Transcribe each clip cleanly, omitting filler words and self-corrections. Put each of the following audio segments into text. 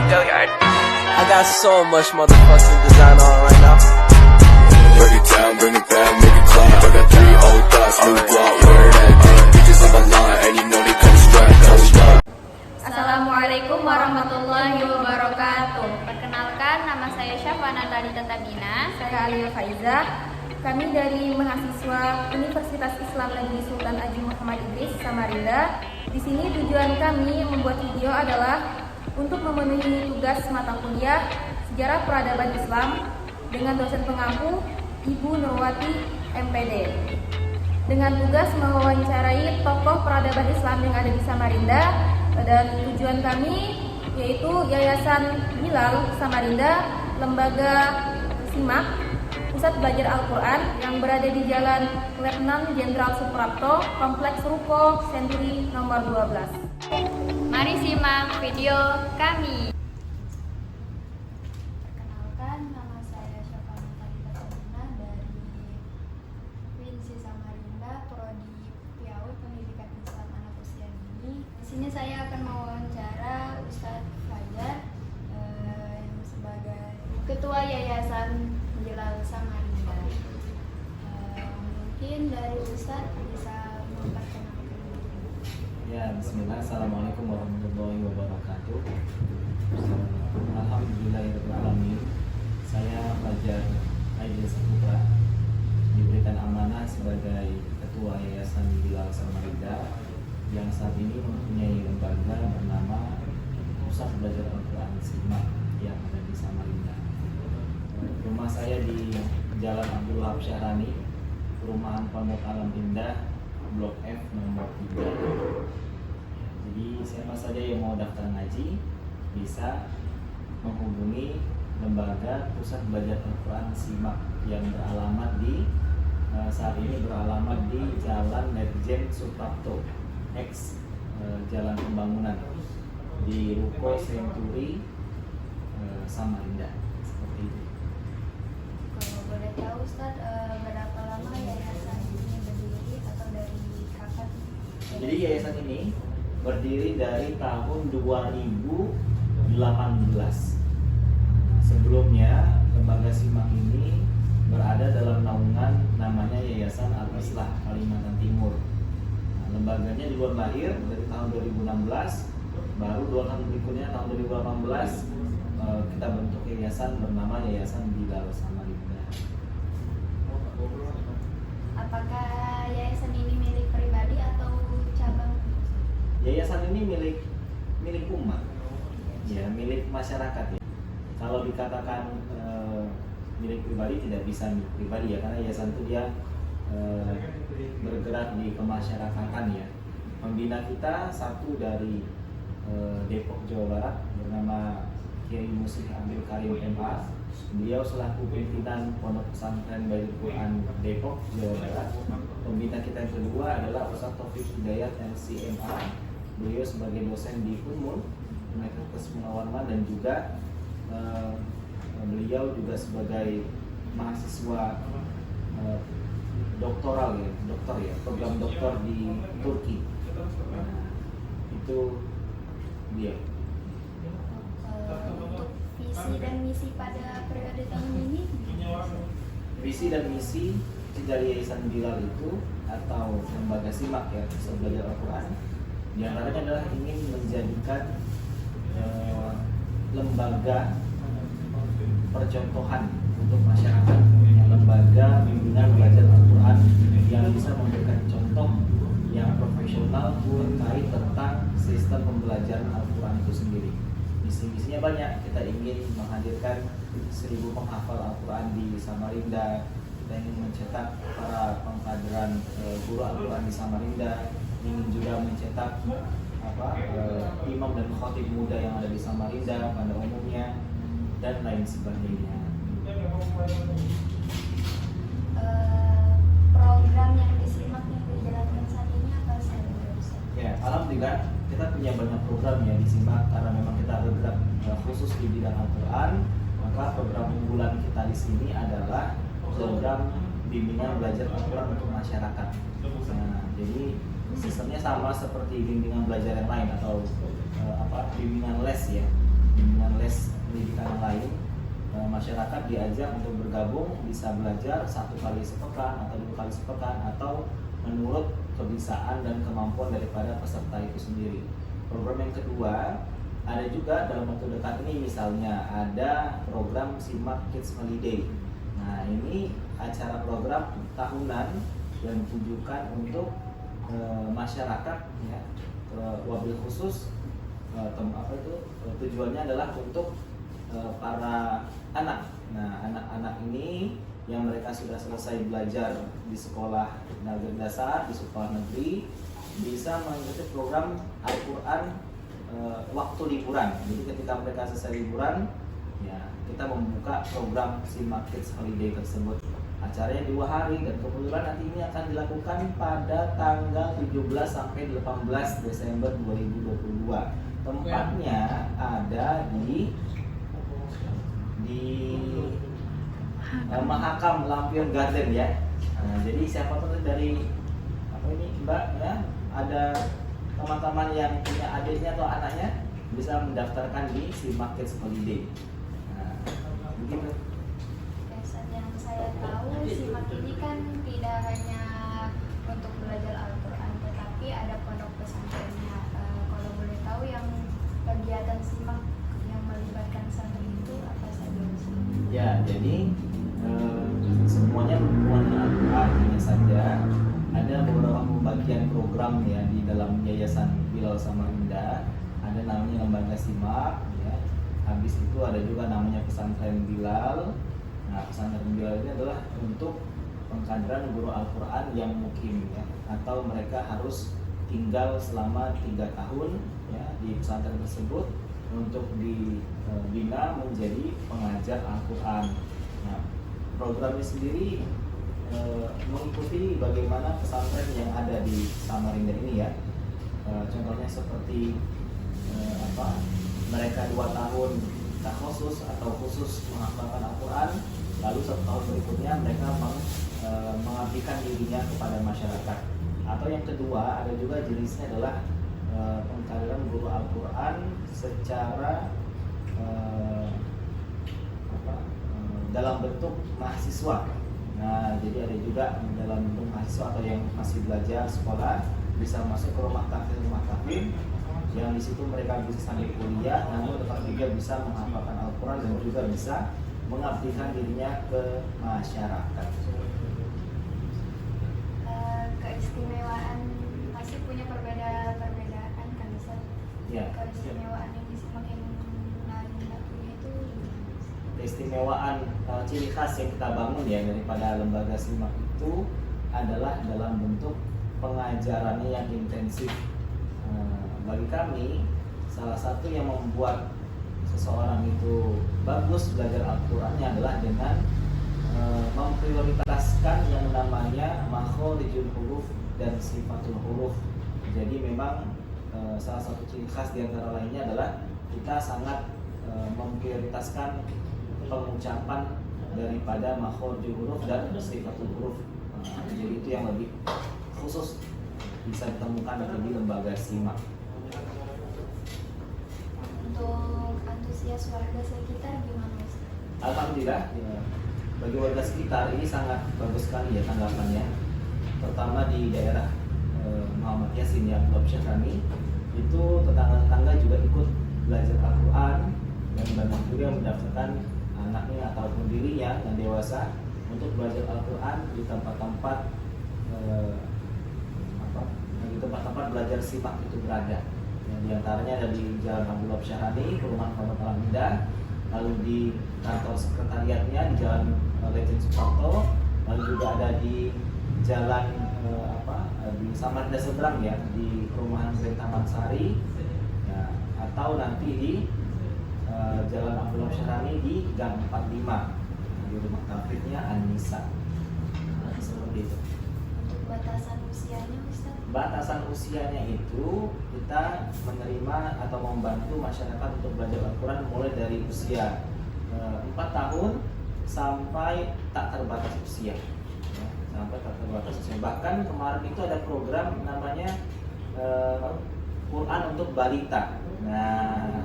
Billiard. I got so much motherfucking design on right now. Break it down, bring it back, make it clap. I got 3 old thoughts, new block, where that thing. Bitches on my line, and you know they come strap, don't stop. Assalamualaikum warahmatullahi wabarakatuh. Perkenalkan, nama saya Syafana Lalita Tabina. Saya Alia Faizah. Kami dari mahasiswa Universitas Islam Negeri Sultan Haji Muhammad Idris, Samarinda. Di sini tujuan kami membuat video adalah untuk memenuhi tugas mata kuliah Sejarah Peradaban Islam dengan dosen pengampu Ibu Nurwati MPD. Dengan tugas mewawancarai tokoh peradaban Islam yang ada di Samarinda, dan tujuan kami yaitu Yayasan Bilal Samarinda, Lembaga Simak, Pusat Belajar Al-Quran yang berada di Jalan Letnan Jenderal Suprapto, Kompleks Ruko, Senturi nomor 12. Mari simak video kami. Perkenalkan, nama saya Syafana Lalita Tabina dari Winsi Samarinda, Prodi PIAUD Pendidikan Islam Anak Usia Dini. Di sini saya akan mewawancara Ustadz Fajar yang sebagai Ketua Yayasan Bilal Samarinda. Mungkin dari Ustadz bisa memperkenalkan diri. Ya, bismillah. Assalamualaikum warahmatullahi wabarakatuh. Alhamdulillahirrahmanirrahim. Saya Fajar Aidil Saputra, diberikan amanah sebagai Ketua Yayasan Bilal Samarinda yang saat ini mempunyai lembaga bernama Pusat Belajar Al-Quran Simak yang ada di Samarinda. Rumah saya di Jalan Abdul Wahab Syahrani, Perumahan Pondok Alam Indah, Blok F nomor 3. Jadi siapa saja yang mau daftar ngaji bisa menghubungi lembaga Pusat Belajar Al-Quran Simak yang beralamat di saat ini beralamat di Jalan Ledjen Suprapto X Jalan Pembangunan di Ruko Senturi Samarinda. Seperti itu. Kalau boleh tahu Ustadz, berapa lama yayasan ini berdiri atau dari kapan? Jadi yayasan ini berdiri dari tahun 2018. Sebelumnya lembaga Simak ini berada dalam naungan namanya Yayasan Al-Islah Kalimantan Timur. Nah, lembaganya duluan lahir dari tahun 2016, baru 2 tahun berikutnya tahun 2018 kita bentuk yayasan bernama Yayasan Bilal Samarinda. Apakah yayasan ini milik pribadi atau cabang? Yayasan ini milik umat, ya, milik masyarakat ya. Kalau dikatakan milik pribadi tidak bisa milik pribadi ya, karena yayasan itu dia bergerak di kemasyarakatan ya. Pembina kita satu dari Depok, Jawa Barat, bernama Kiai Musih Abdul Karim MA. Beliau selaku pimpinan Pondok Pesantren Baitul Quran Depok, Jawa Barat. Pembina kita yang kedua adalah Ustadz Taufik Hidayat LCMA. Beliau sebagai dosen di Unmul Universitas Munawarman, dan juga beliau juga sebagai mahasiswa doktoral ya, program doktor di Turki. Itu dia. Untuk visi dan misi pada periode tahun ini? Visi dan misi dari Yayasan Bilal itu atau lembaga Simak ya, Pusat Belajar Al-Quran, di antaranya adalah ingin menjadikan lembaga percontohan untuk masyarakat, lembaga bimbingan belajar Al-Quran yang bisa memberikan contoh yang profesional terkait tentang sistem pembelajaran Al-Quran itu sendiri. Misi-misinya banyak. Kita ingin menghadirkan 1000 penghafal Al-Quran di Samarinda. Kita ingin mencetak para pengkaderan guru Al-Quran di Samarinda. Ingin juga mencetak imam dan khatib muda yang ada di Samarinda pada umumnya, dan lain sebagainya. Program yang disimak yang dijalankan saat ini apa saja? Ya, alhamdulillah kita punya banyak program yang disimak karena memang kita bergerak khusus di bidang Al-Quran. Maka program unggulan kita di sini adalah program bimbingan belajar Al-Quran untuk masyarakat. Nah, jadi sistemnya sama seperti bimbingan belajar yang lain atau bimbingan les ya, bimbingan les jenis pendidikan yang lain, masyarakat diajak untuk bergabung, bisa belajar 1 kali sepekan atau 2 kali sepekan atau menurut kebiasaan dan kemampuan daripada peserta itu sendiri. Program yang kedua, ada juga dalam waktu dekat ini misalnya ada program SIMAK Kids Holiday. Nah, ini acara program tahunan yang ditujukan untuk masyarakat ya, wabil khusus tujuannya adalah untuk para anak. Nah, anak-anak ini yang mereka sudah selesai belajar di sekolah negeri dasar, di sekolah negeri, bisa mengikuti program Al-Quran waktu liburan. Jadi ketika mereka selesai liburan, ya kita membuka program SIMAK Kids Holiday tersebut. Acaranya 2 hari dan kebetulan nanti ini akan dilakukan pada tanggal 17 sampai 18 Desember 2022. Tempatnya ada di Mahakam Lampion Garden ya. Nah, jadi siapapun dari Mbak ya, ada teman-teman yang punya adiknya atau anaknya bisa mendaftarkan di SIMAK Kids Holiday. Nah, begitu. Yang saya tahu SIMAK ini kan tidak hanya untuk belajar Al-Quran, tetapi ada pondok pesantrennya. Kalau boleh tahu yang kegiatan SIMAK yang melibatkan santri itu apa saja? Ya, jadi semuanya berhubungan dengan Al-Quran. Hanya saja ada beberapa pembagian program ya di dalam Yayasan Bilal Samarinda. Ada namanya lembaga SIMAK ya. Habis itu ada juga namanya pesantren Bilal. Nah, pesantren Bilal ini adalah untuk pengkaderan guru Al-Quran yang mukim ya, atau mereka harus tinggal selama 3 tahun ya di pesantren tersebut untuk dibina menjadi pengajar Al-Quran. Nah, programnya sendiri mengikuti bagaimana pesantren yang ada di Samarinda ini ya. Contohnya seperti mereka 2 tahun khusus atau khusus menghafalkan Al-Quran, lalu 1 tahun berikutnya mereka mengabdikan dirinya kepada masyarakat. Atau yang kedua, ada juga jenisnya adalah pengkaderan guru Al-Quran secara dalam bentuk mahasiswa. Nah, jadi ada juga dalam bentuk mahasiswa atau yang masih belajar sekolah bisa masuk ke rumah tahfidz yang di situ mereka bisa sambil kuliah, namun tetap juga bisa menghafalkan Al-Quran dan juga bisa mengabdikan dirinya ke masyarakat. Keistimewaan pasti punya perbedaan kan Ustaz? Ya. Keistimewaan yang semakin lain punya itu Keistimewaan ciri khas yang kita bangun ya daripada lembaga SIMAK itu adalah dalam bentuk pengajarannya yang intensif. Bagi kami, salah satu yang membuat seseorang itu bagus belajar Al-Qurannya adalah dengan memprioritaskan yang namanya makhorijul huruf dan sifatul huruf. Jadi memang salah satu ciri khas di antara lainnya adalah kita sangat memprioritaskan pengucapan daripada makhorijul huruf dan sifatul huruf. Jadi itu yang lebih khusus bisa ditemukan di lembaga SIMAK. untuk antusias warga sekitar gimana Ustaz? Alhamdulillah ya, bagi warga sekitar ini sangat bagus sekali ya tanggapannya. Pertama di daerah Muhammad Yasin yang Abdul kami itu tetangga-tetangga juga ikut belajar Al-Quran dan banyak juga yang mendaftarkan anaknya ataupun dirinya yang dewasa untuk belajar Al-Quran di tempat-tempat belajar SIMAK itu berada. Di antaranya ada di Jalan Abdullah Syahrani, Perumahan Pondok Al-Huda, lalu di kantor sekretariatnya di Jalan Lejen Suparto, lalu juga ada di Jalan di Samarinda seberang ya, di Perumahan Grand Taman Sari ya, atau nanti di Jalan Abdullah Syahrani di Gang 45 di rumah tahfidznya Anissa. Seperti itu. Untuk batasan usianya Ustaz? Batasan usianya itu kita menerima atau membantu masyarakat untuk belajar Al-Quran mulai dari usia 4 tahun sampai tak terbatas usia ya, sampai tak terbatas usia. Bahkan kemarin itu ada program namanya Quran untuk balita. Nah,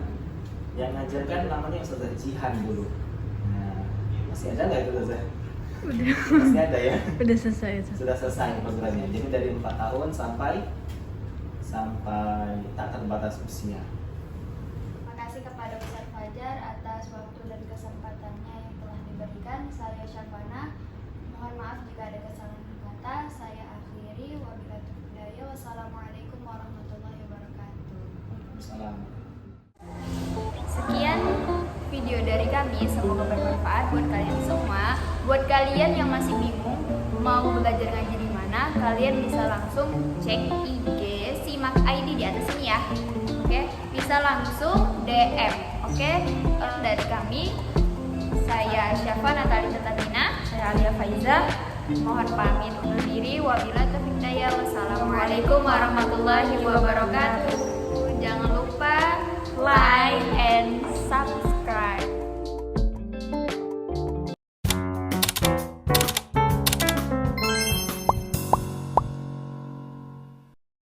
Yang ngajarkan namanya Ustazah Jihan dulu. Nah, masih ada nggak itu Ustazah? Masih ada ya? Udah selesai itu. Sudah selesai programnya. Jadi dari 4 tahun sampai tak terbatas usia. Terima kasih kepada Ustaz Fajar atas waktu dan kesempatannya yang telah diberikan. Saya Syafana, mohon maaf jika ada kesalahan kata. Saya akhiri, wabillahi taufiq hidayah. Wassalamualaikum warahmatullahi wabarakatuh. Salam. Sekian video dari kami, semoga bermanfaat buat kalian semua. Buat kalian yang masih bingung mau belajar ngaji di mana, kalian bisa langsung cek IG Simak ID di atas ini ya. Oke, bisa langsung DM. Oke, dari kami, saya Syafa Natali Tatamina, saya Alia Faiza. Mohon pamit undur diri. Wabillahi taufiq hidayah. Wassalamualaikum warahmatullahi wabarakatuh. Jangan lupa